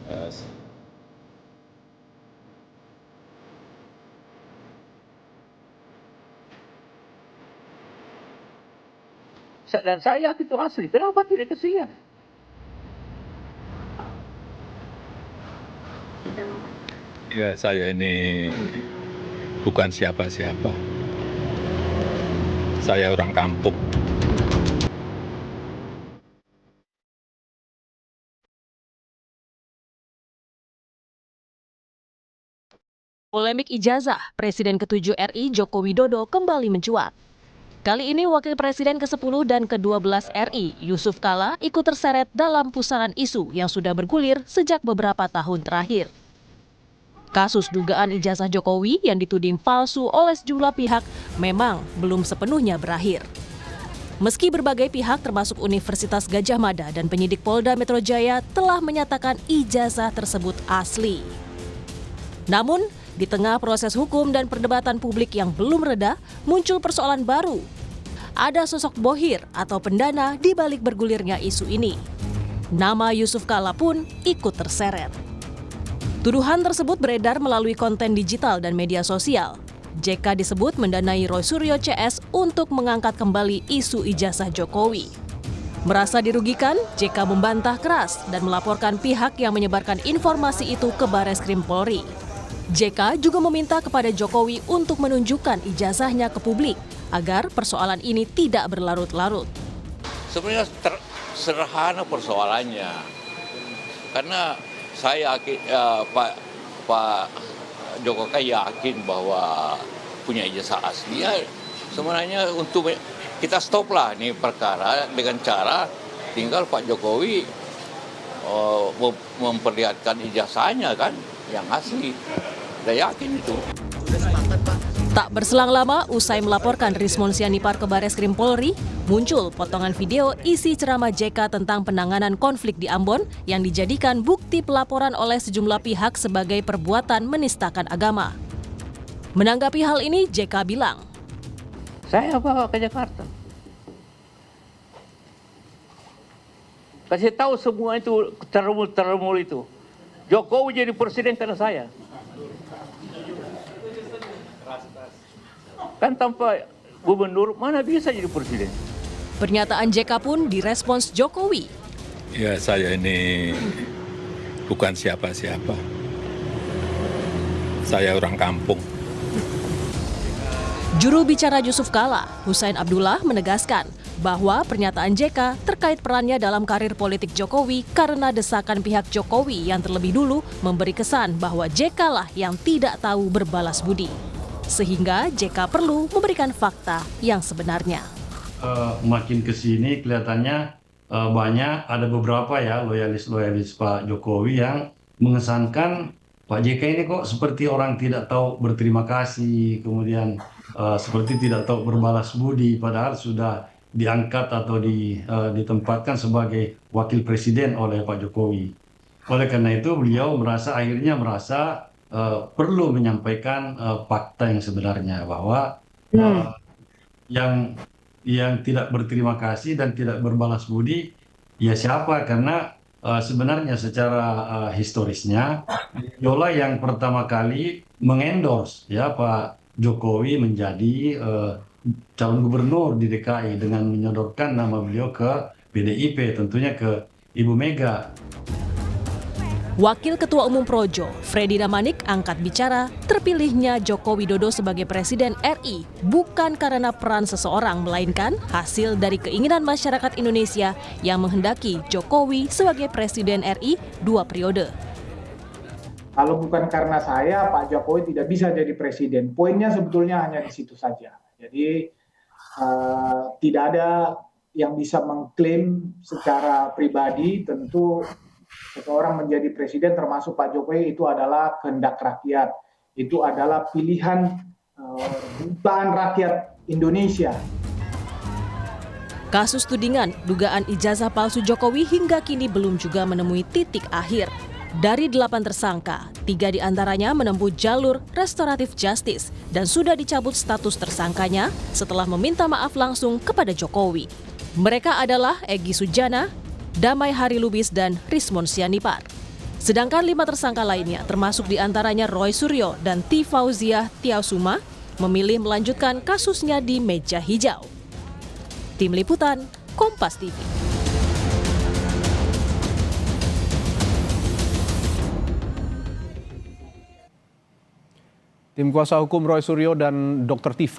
Eh, Dan saya yakin itu asli. Kenapa tidak kesian? Ya, saya ini bukan siapa-siapa. Saya orang kampung. Polemik ijazah Presiden ke-7 RI Joko Widodo kembali mencuat. Kali ini Wakil Presiden ke-10 dan ke-12 RI Yusuf Kala ikut terseret dalam pusaran isu yang sudah bergulir sejak beberapa tahun terakhir. Kasus dugaan ijazah Jokowi yang dituding palsu oleh sejumlah pihak memang belum sepenuhnya berakhir. Meski berbagai pihak termasuk Universitas Gadjah Mada dan penyidik Polda Metro Jaya telah menyatakan ijazah tersebut asli. Namun, di tengah proses hukum dan perdebatan publik yang belum reda, muncul persoalan baru. Ada sosok bohir atau pendana di balik bergulirnya isu ini. Nama Yusuf Kala pun ikut terseret. Tuduhan tersebut beredar melalui konten digital dan media sosial. JK disebut mendanai Roy Suryo CS untuk mengangkat kembali isu ijazah Jokowi. Merasa dirugikan, JK membantah keras dan melaporkan pihak yang menyebarkan informasi itu ke Bareskrim Polri. JK juga meminta kepada Jokowi untuk menunjukkan ijazahnya ke publik agar persoalan ini tidak berlarut-larut. Sebenarnya sederhana persoalannya, karena saya yakin Pak Jokowi yakin bahwa punya ijazah asli. Ya, sebenarnya untuk kita stoplah nih perkara dengan cara tinggal Pak Jokowi memperlihatkan ijazahnya kan yang asli. Saya yakin itu. Tak berselang lama, usai melaporkan Rismon Sianipar ke Bareskrim Polri, muncul potongan video isi ceramah JK tentang penanganan konflik di Ambon yang dijadikan bukti pelaporan oleh sejumlah pihak sebagai perbuatan menistakan agama. Menanggapi hal ini, JK bilang, Saya bawa ke Jakarta. Kasih tahu semua itu termul itu. Jokowi jadi presiden karena saya. Kan tanpa gubernur mana bisa jadi presiden? Pernyataan JK pun direspons Jokowi. Ya, saya ini bukan siapa-siapa. Saya orang kampung. Juru bicara Yusuf Kala, Hussein Abdullah menegaskan bahwa pernyataan JK terkait perannya dalam karir politik Jokowi karena desakan pihak Jokowi yang terlebih dulu memberi kesan bahwa JK lah yang tidak tahu berbalas budi. Sehingga JK perlu memberikan fakta yang sebenarnya. Makin ke sini kelihatannya banyak, ada beberapa ya loyalis Pak Jokowi yang mengesankan Pak JK ini kok seperti orang tidak tahu berterima kasih, kemudian seperti tidak tahu berbalas budi, padahal sudah diangkat atau ditempatkan sebagai wakil presiden oleh Pak Jokowi. Oleh karena itu beliau akhirnya merasa perlu menyampaikan fakta yang sebenarnya bahwa yang tidak berterima kasih dan tidak berbalas budi ya siapa, karena sebenarnya secara historisnya Yola yang pertama kali mengendorse ya Pak Jokowi menjadi calon gubernur di DKI dengan menyodorkan nama beliau ke PDIP, tentunya ke Ibu Mega. Wakil Ketua Umum Projo, Freddy Damanik, angkat bicara terpilihnya Joko Widodo sebagai Presiden RI bukan karena peran seseorang, melainkan hasil dari keinginan masyarakat Indonesia yang menghendaki Jokowi sebagai Presiden RI 2 periode. Kalau bukan karena saya, Pak Jokowi tidak bisa jadi presiden. Poinnya sebetulnya hanya di situ saja. Jadi tidak ada yang bisa mengklaim secara pribadi, tentu seseorang menjadi presiden termasuk Pak Jokowi itu adalah kehendak rakyat. Itu adalah pilihan jutaan rakyat Indonesia. Kasus tudingan dugaan ijazah palsu Jokowi hingga kini belum juga menemui titik akhir. Dari 8 tersangka, 3 diantaranya menempuh jalur restoratif justice dan sudah dicabut status tersangkanya setelah meminta maaf langsung kepada Jokowi. Mereka adalah Egy Sujana, Damai Hari Lubis, dan Rismon Sianipar. Sedangkan 5 tersangka lainnya, termasuk diantaranya Roy Suryo dan T. Fauziah Tiausuma, memilih melanjutkan kasusnya di meja hijau. Tim Liputan, Kompas TV. Tim kuasa hukum Roy Suryo dan Dr. Tifa